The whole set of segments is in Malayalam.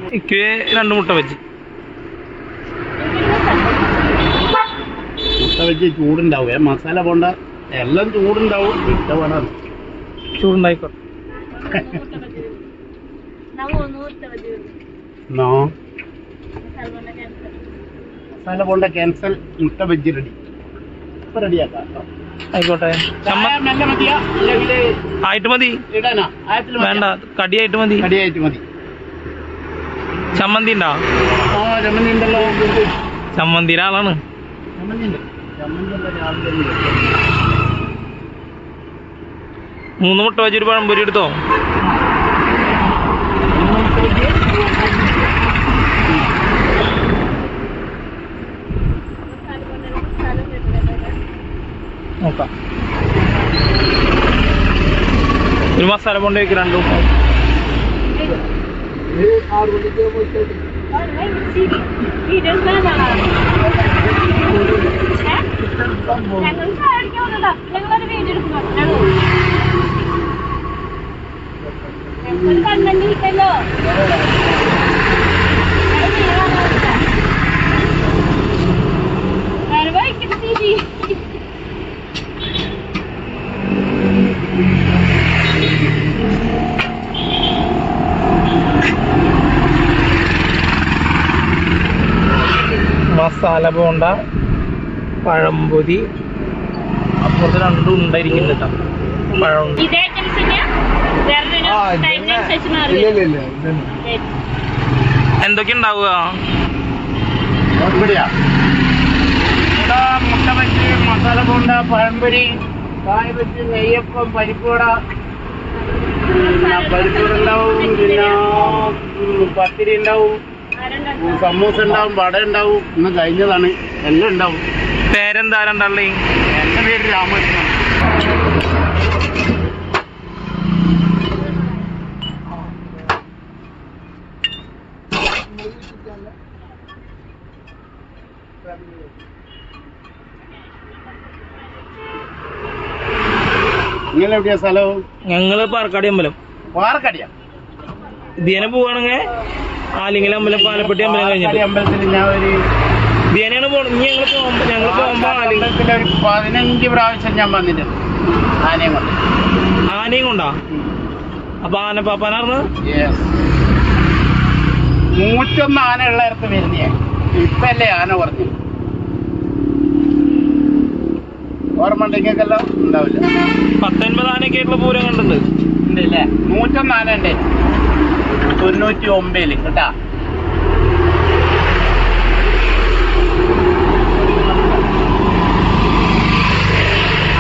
എനിക്ക് 2 മുട്ട വെച്ച്. മുട്ട വെച്ച് ചൂടുണ്ടാവുക, മസാല പോണ്ട എല്ലാം ചൂടുണ്ടാവും. ചൂടുണ്ടായിക്കോട്ടെ. മസാല പോണ്ട ക്യാൻസൽ. മുട്ട വെജ് റെഡി. ഇപ്പൊ റെഡിയാക്കാം. ആയിക്കോട്ടെ. ആയിട്ട് മതി. വേണ്ട, കടിയായിട്ട് മതി. കടിയായിട്ട് മതി. ചമ്മന്തി ഉണ്ടോ? ചമ്മന്തി ഉണ്ടല്ലോ. ചമ്മന്തിയുടെ ആളാണ്. 3 മുട്ട വെച്ചൊരു പഴംപൊരി എടുത്തോ. നോക്കാം. ഒരു മസാല കൊണ്ട് വെക്ക് 2 മുട്ട. മസാല ബോണ്ട, പഴംപൊരി, അപ്പുറത്ത് 2 ഉണ്ടായിരിക്കുന്നുണ്ട് കേട്ടോ. പഴം എന്തൊക്കെ ഉണ്ടാവുക? മുട്ട വെച്ച്, മസാല ബോണ്ട, പഴംപൊരി, കായ വെച്ച്, നെയ്യപ്പം, പരിപ്പുവട, പരിപ്പുവട ഉണ്ടാവും, പിന്നെ പത്തിരി ഉണ്ടാവും, സമൂസ ഉണ്ടാവും, വട ഉണ്ടാവും. ഇന്ന് കഴിഞ്ഞതാണ്. എല്ലാം ഉണ്ടാവും. പേരെന്താ രണ്ടാളെ? എൻ്റെ പേര് രാമകൃഷ്ണൻ. നിങ്ങൾ എവിടെയാ സ്ഥലവും? ഞങ്ങള് പാറക്കാടി അമ്പലം. പാറക്കാടിയാ? ദിയനെ പോവാണെങ്കിൽ ആലിങ്ങൽ അമ്പലം, പാലപ്പെട്ടി അമ്പലം കഴിഞ്ഞിട്ട് അമ്പലത്തിൽ ഞാൻ ഒരു ദിയനെയാണ് പോകണം. ഞങ്ങൾ പോകുമ്പോ അമ്പലത്തിൽ ഒരു 15 പ്രാവശ്യം ഞാൻ വന്നിട്ടുണ്ട്. ആനയും കൊണ്ട്. ആനയും കൊണ്ടാ? അപ്പൊ ആനപ്പാപ്പാനാർന്ന് 101 ആന ഉള്ളയിടത്ത് വരുന്നേ. ഇപ്പല്ലേ ആന പറഞ്ഞു. ഓർമ്മ ഉണ്ടെങ്കിൽക്കെല്ലാം ഉണ്ടാവില്ല. 19 ആനയൊക്കെ ആയിട്ടുള്ള പൂരം കണ്ടിട്ടുണ്ട്. ഉണ്ടല്ലേ? 101 ആന ഉണ്ട് 99 കേട്ടാ.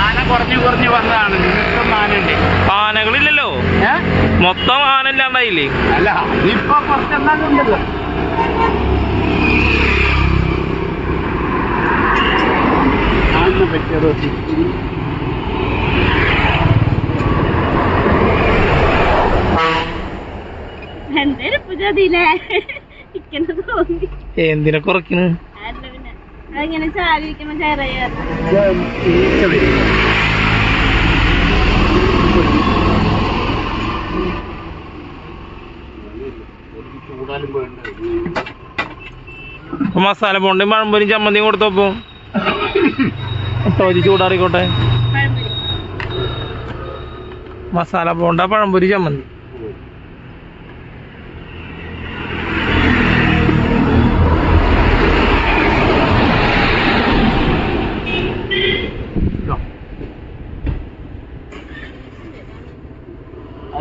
ആന കുറഞ്ഞു വന്നതാണ്. 101 ആന ഉണ്ട്. ആനകളില്ലല്ലോ, മൊത്തം ആന ഇല്ലാണ്ടായില്ലേ? അല്ല, ഇപ്പൊ കുറച്ചെന്നാലും ഉണ്ടല്ലോ. ആന പറ്റിയത് എന്തിനെ കുറയ്ക്കണ്? അങ്ങനെ ചാലിരിക്കുമ്പോ ചെറിയ മസാല ബോണ്ടയും പഴംപൊരിയും ചമ്മന്തിയും കൊടുത്തപ്പോ തോതി ചൂടാറിക്കോട്ടെ. മസാല ബോണ്ട, പഴംപൊരി, ചമ്മന്തി.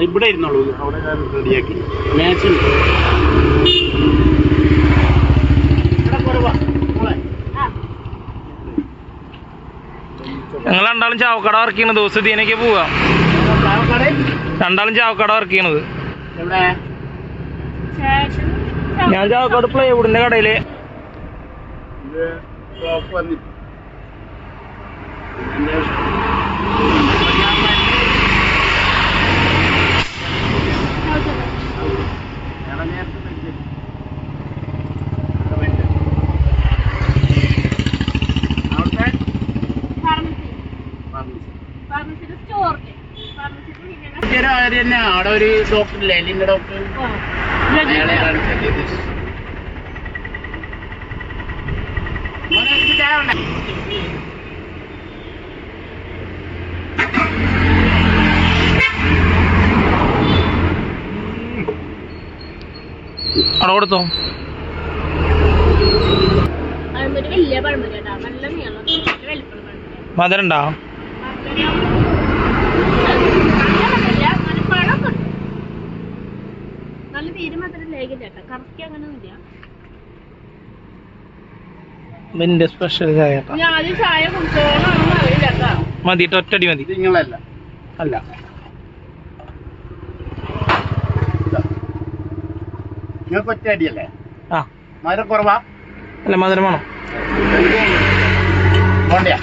ഇവിടെ ഇരുന്നുള്ളൂ. അവിടെ ഞാൻ റെഡിയാക്കി. മാച്ച് ഞങ്ങൾ രണ്ടാളും ചാവക്കട വർക്ക് ചെയ്യണത്. ദിവസം തീനൊക്കെ പോവാ. രണ്ടാളും ചാവക്കട വർക്ക് ചെയ്യണത്. ഞാൻ ചാവക്കാട് പ്ലൈവുഡിന്റെ കടയില്. അവിടെ ഒരു ഡോക്ടർ ഇല്ലേ, എലിന്റെ ഡോക്ടർ. അവിടെ കൊടുത്തോ. പഴംപൊരി വലിയ പഴംപൊരി കേട്ടോ, നല്ല നീളം വലിപ്പമുള്ള പഴംപൊരി. മധുരം ഉണ്ടോ? നല്ല തീരെ മാത്രം ലേഖില്ല കേട്ടോ, കറക്കി അങ്ങനെ ഒന്നുമില്ല. ഇതിന്റെ സ്പെഷ്യൽ ചായ ഞാൻ ആദ്യം ചായ കുടിച്ചോളാണെന്ന് അറിയില്ല കേട്ടോ. മതി, ഒറ്റടി മതി. നിങ്ങളല്ല അല്ല നിങ്ങൾക്ക് ഒറ്റ അടിയല്ലേ? ആ മധുരം കുറവാ? അല്ല മധുരം വേണം. പോണ്ടയാ?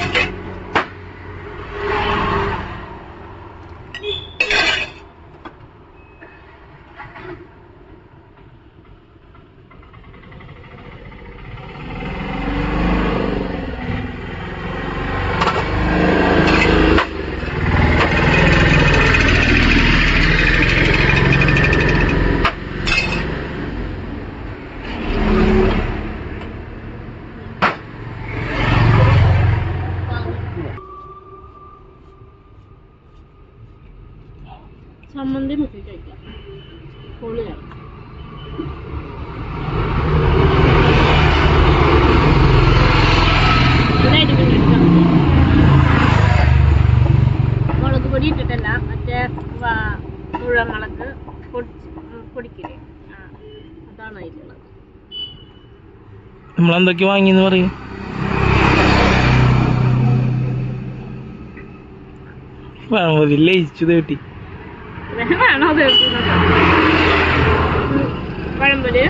ചമ്മന്തി മുക്കി കഴിക്കാം, പൊളിയാണ്. മുളക് പൊടി ഇട്ടിട്ടല്ല, മറ്റേ മുഴമുളക് പൊടിക്കില്ലേ, അതാണ് അതിലുള്ളത്. നമ്മളെന്തൊക്കെ വാങ്ങിന്ന് പറയും. ലയിച്ചു തേട്ടി വേണോ തീർക്കുന്നത്? പഴംപൊരി,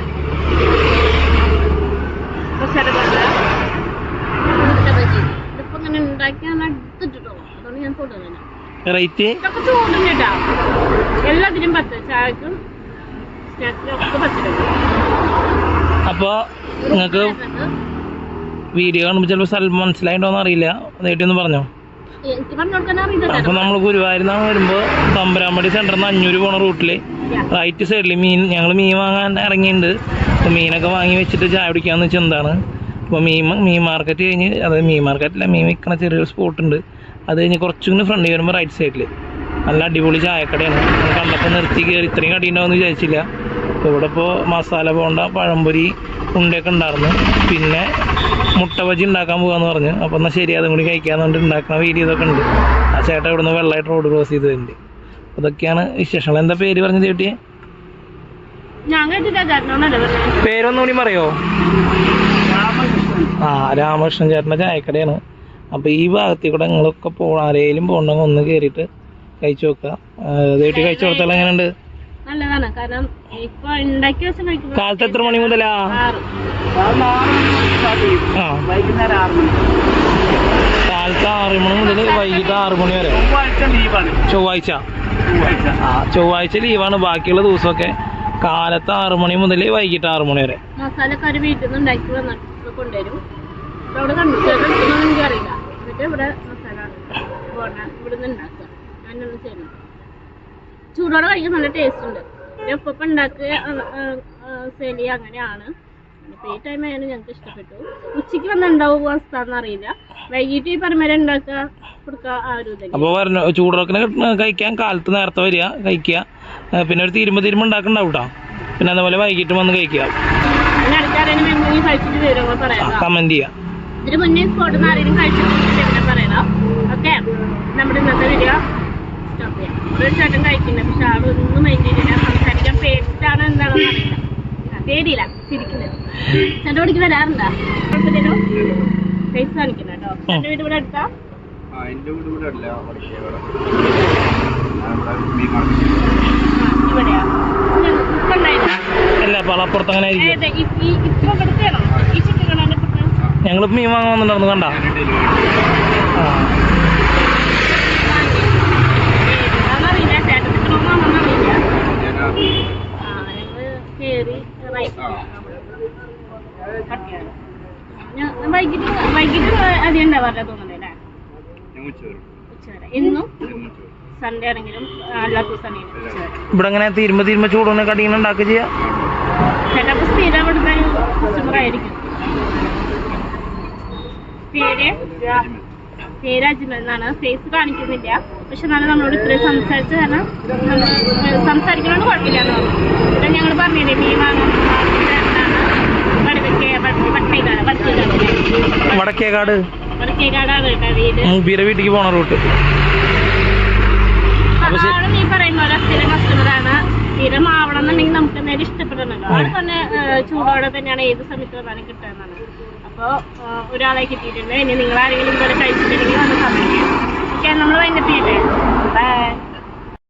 ഇതിപ്പോ ഇങ്ങനെ ഉണ്ടാക്കിയാണ് എടുത്തിട്ടോ, അതുകൊണ്ട് ഞാൻ തൊടുന്നില്ല. റേറ്റ് ഇതൊക്കെ ചൂടുന്നിട്ടാ, എല്ലാത്തിനും 10, ചായക്കും സ്നാക്സിനും ഒക്കെ 10 രൂപ. അപ്പൊ നിങ്ങക്ക് വീഡിയോ കാണുമ്പോ ചിലപ്പോ സ്ഥലം മനസ്സിലായിട്ടോന്ന് അറിയില്ല, നേട്ടിയൊന്ന് പറഞ്ഞോ. എനിക്ക് പറഞ്ഞു കൊടുക്കാൻ അറിയില്ല. അപ്പൊ നമ്മൾ ഗുരുവായൂരിന്നാണ് വരുമ്പോ തമ്പരാമ്പടി സെന്ററിൽ നിന്ന് 500 പോണ റൂട്ടില് റൈറ്റ് സൈഡിൽ ഞങ്ങൾ മീൻ വാങ്ങാൻ ഇറങ്ങിയിട്ടുണ്ട്. അപ്പൊ മീനൊക്കെ വാങ്ങി വെച്ചിട്ട് ചായ കുടിക്കാന്ന് വെച്ചാൽ എന്താണ്. അപ്പോൾ മീൻ മാർക്കറ്റ് കഴിഞ്ഞ്, അതായത് മീൻ മാർക്കറ്റില്ല, മീൻ വിൽക്കണ ചെറിയൊരു സ്പോട്ട് ഉണ്ട്. അത് കഴിഞ്ഞ് കുറച്ചുകൂടി ഫ്രണ്ട് വരുമ്പോൾ റൈറ്റ് സൈഡിൽ നല്ല അടിപൊളി ചായക്കടയാണ്. കണ്ടപ്പോൾ നിർത്തി കയറി ഇത്രയും കടി ഉണ്ടാവുമെന്ന് വിചാരിച്ചില്ല. അപ്പോൾ ഇവിടെ ഇപ്പോൾ മസാല ബോണ്ട, പഴംപൊരി, ഉണ്ടയൊക്കെ ഉണ്ടായിരുന്നു. പിന്നെ മുട്ട ബജി ഉണ്ടാക്കാൻ പോകാന്ന് പറഞ്ഞു. അപ്പോൾ എന്നാൽ ശരി, അതും കൂടി കഴിക്കാന്ന് പറഞ്ഞിട്ട് ഉണ്ടാക്കുന്ന വീഡിയോ ഇതൊക്കെ ഉണ്ട്. ആ ചേട്ടൻ ഇവിടുന്ന് വെള്ളമായിട്ട് റോഡ് ക്രോസ് ചെയ്ത് വരുന്നുണ്ട്. അതൊക്കെയാണ് വിശേഷങ്ങൾ. എന്താ പേര് പറഞ്ഞത് ചേട്ടിയെ? പേരൊന്നുകൂടി പറയോ? രാമകൃഷ്ണൻ ചേട്ടൻ്റെ ചായക്കടയാണ്. അപ്പോൾ ഈ ഭാഗത്തിൽ കൂടെ നിങ്ങളൊക്കെ ആരേലും പോകണമെങ്കിൽ ഒന്ന് കയറിയിട്ട് കഴിച്ചു നോക്കുക. ഇതേട്ടി കഴിച്ചു കൊടുത്താൽ എങ്ങനെയുണ്ട്? നല്ലതാണ്. കാരണം ഇപ്പൊ ഉണ്ടാക്കി വെച്ച് കഴിക്കുമ്പോൾ കാലത്ത് എത്ര മണി മുതലാ? കാലത്ത് 6 മണി മുതൽ വൈകിട്ട് 6 മണി വരെ. ചൊവ്വാഴ്ച ചൊവ്വാഴ്ച ലീവാണ്. ബാക്കിയുള്ള ദിവസമൊക്കെ കാലത്ത് 6 മണി മുതൽ വൈകിട്ട് 6 മണി വരെ. മസാലക്കാര് വീട്ടിൽ നിന്ന് ഉണ്ടാക്കി വന്നിട്ട് കൊണ്ടുവരും. അവിടെ കണ്ടിട്ടൊന്നും എനിക്കറിയില്ല. എന്നിട്ട് ഇവിടെ മസാല ഇവിടെ നിന്ന് ഉണ്ടാക്കുക. ഞാനൊന്നും ചെയ്യുന്നത് ചൂടോടെ കഴിക്കാൻ നല്ല ടേസ്റ്റ് ഉണ്ട്. ഒപ്പം ഉണ്ടാക്കുക സെയിൽ ചെയ്യുക, അങ്ങനെയാണ്. ഇപ്പോൾ ഈ ടൈം ആയാലും ഞങ്ങൾക്ക് ഇഷ്ടപ്പെട്ടു. ഉച്ചയ്ക്ക് വന്നുണ്ടാവും അവസ്ഥ എന്നറിയില്ല. വൈകിട്ട് ഈ പറഞ്ഞ ഉണ്ടാക്കുക കൊടുക്കുക ആ ഒരു ഇതല്ലേ. അപ്പോൾ ചൂടോടെ കഴിക്കാൻ കാലത്ത് നേരത്തെ വരിക, കഴിക്കുക. പിന്നെ ഒരു തീരുമ്പോ ഉണ്ടാക്കണ്ടാവും കേട്ടോ. പിന്നെ അതുപോലെ വൈകിട്ട് വന്ന് കഴിക്കുക. ആൾക്കാരെങ്കിലും കഴിച്ചിട്ട് വരുമ്പോൾ പറയാം, കമന്റ് ചെയ്യാം. ഇതിന് മുന്നേ സ്പോട്ടിൽ നിന്ന് ആരെങ്കിലും കഴിച്ചിട്ട് പറയണം. ഓക്കെ, നമ്മുടെ ഇന്നത്തെ വീഡിയോ സ്റ്റോപ്പ് ചെയ്യാം. ഒരു ചേട്ടൻ കഴിക്കുന്നത്, പക്ഷെ ആളൊന്നും മൈൻഡ് ചെയ്തില്ല. സംസാരിക്കാൻ പേടിച്ചിട്ടാണ് എന്താണെന്ന് അറിയില്ല. പേടിയില്ല, ചിരിക്കുന്നത്. ചേട്ടൻ വീട്ടിൽ വരാറുണ്ടോ? കുഴപ്പമില്ലല്ലോ, പൈസ കാണിക്കുന്ന കേട്ടോ. ചേട്ടൻ്റെ വീട് ഇവിടെ എടുത്താ? ഇവിടെയാ? ഇപ്പൊ ഉണ്ടായിരുന്നു. അപ്പുറത്ത് അങ്ങനെ ഇപ്പൊ ഇവിടുത്തെയാണോ ഈ ചിക്കൻ? ഞങ്ങൾ മീൻ വാങ്ങാൻ വന്നിട്ടുണ്ടായിരുന്നു, കണ്ട. അതറിയില്ല, ചേട്ടൻ നിൽക്കണമെന്നറിയില്ല. വൈകിട്ട് അധികം ഉണ്ടാവാറില്ല തോന്നുന്നല്ലേ? ഉച്ചവരെ. എന്നും സൺഡേ ആണെങ്കിലും അല്ലാത്ത ദിവസം ഇവിടെ അങ്ങനെ തീരുമ്പോ ചൂടൊന്നും കടിങ്ങനെ ഉണ്ടാക്കുക ചെയ്യാം. ചേട്ടപ്പോൾ സ്ഥിരം ഇവിടുത്തെ കസ്റ്റമർ ആയിരിക്കും. പേര് അജ്മൽ എന്നാണ്. ഫേസ് കാണിക്കുന്നില്ല, പക്ഷെ നല്ല നമ്മളോട് ഇത്രയും സംസാരിച്ച് കാരണം സംസാരിക്കണോണ്ട് കുഴപ്പമില്ല എന്ന് പറഞ്ഞു. പിന്നെ ഞങ്ങൾ പറഞ്ഞില്ലേ മീൻ വാങ്ങാൻ വടക്കേക്കാട് വടക്കേക്കാടാണ് കേട്ടോ വീട്. മൂബിയുടെ വീട്ടിലേക്ക് പോണ റൂട്ട്. ആള് നീ പറയുന്ന പോലെ സ്ഥിരം കസ്റ്റമറാണ്. സ്ഥിരം ആവണം എന്നുണ്ടെങ്കിൽ നമുക്ക് എന്തായാലും ഇഷ്ടപ്പെടണല്ലോ. ആള് തന്നെ ചൂടോടെ തന്നെയാണ് ഏത് സമയത്ത് വന്നാലും കിട്ടുന്നതാണ്. അപ്പോൾ ഒരാളെ കിട്ടിയിട്ടുണ്ട്. ഇനി നിങ്ങൾ ആരെങ്കിലും ഇതുപോലെ കഴിച്ചിട്ടുണ്ടെങ്കിൽ വന്ന് സമയം ഓക്കെ. നമ്മൾ വൈകിട്ട് ബൈ.